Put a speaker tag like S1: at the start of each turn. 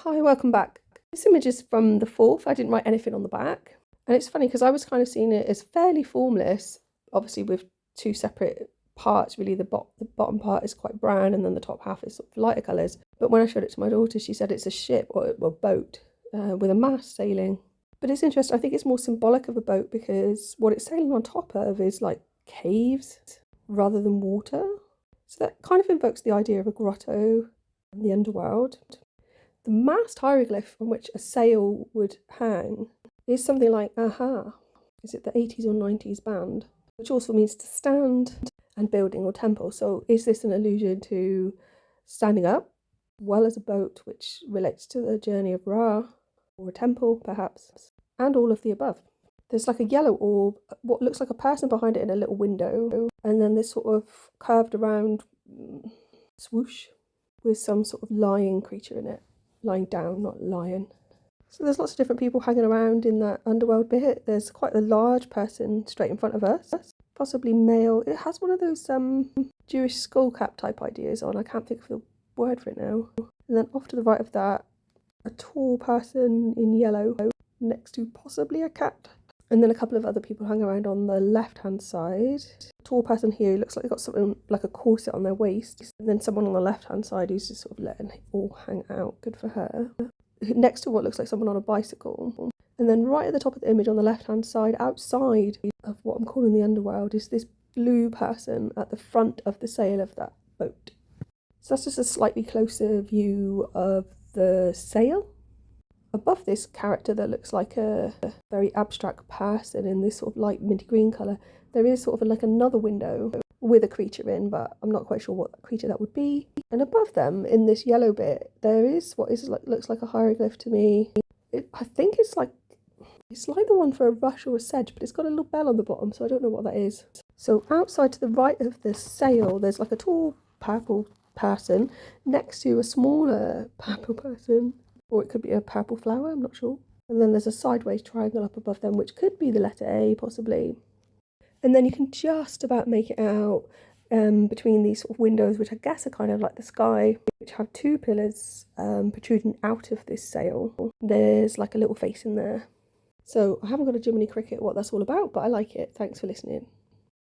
S1: Hi, welcome back. This image is from the 4th. I didn't write anything on the back. And it's funny because I was kind of seeing it as fairly formless, obviously with two separate parts. Really, the bottom part is quite brown and then the top half is sort of lighter colours. But when I showed it to my daughter, she said it's a ship or a boat with a mast sailing. But it's interesting. I think it's more symbolic of a boat because what it's sailing on top of is like caves rather than water. So that kind of invokes the idea of a grotto and the underworld. The mast hieroglyph on which a sail would hang is something like Aha. Is it the 80s or 90s band? Which also means to stand and building or temple. So is this an allusion to standing up, well as a boat, which relates to the journey of Ra, or a temple perhaps, and all of the above? There's like a yellow orb, what looks like a person behind it in a little window, and then this sort of curved around swoosh with some sort of lying creature in it. Lying down, not lion. So there's lots of different people hanging around in that underworld bit. There's quite a large person straight in front of us, possibly male. It has one of those Jewish skull cap type ideas on. I can't think of the word for it now. And then off to the right of that, a tall person in yellow next to possibly a cat. And then a couple of other people hang around on the left-hand side. Tall person here looks like they've got something like a corset on their waist. And then someone on the left-hand side who's just sort of letting it all hang out. Good for her. Next to what looks like someone on a bicycle. And then right at the top of the image on the left-hand side, outside of what I'm calling the underworld, is this blue person at the front of the sail of that boat. So that's just a slightly closer view of the sail. Above this character that looks like a very abstract person in this sort of light minty green colour, there is sort of like another window with a creature in, but I'm not quite sure what creature that would be. And above them, in this yellow bit, there is what is looks like a hieroglyph to me. I think it's like the one for a rush or a sedge, but it's got a little bell on the bottom, so I don't know what that is. So outside to the right of the sail, there's like a tall purple person next to a smaller purple person. Or it could be a purple flower, I'm not sure. And then there's a sideways triangle up above them, which could be the letter A, possibly. And then you can just about make it out between these sort of windows, which I guess are kind of like the sky, which have two pillars protruding out of this sail. There's like a little face in there. So I haven't got a Jiminy Cricket what that's all about, but I like it. Thanks for listening.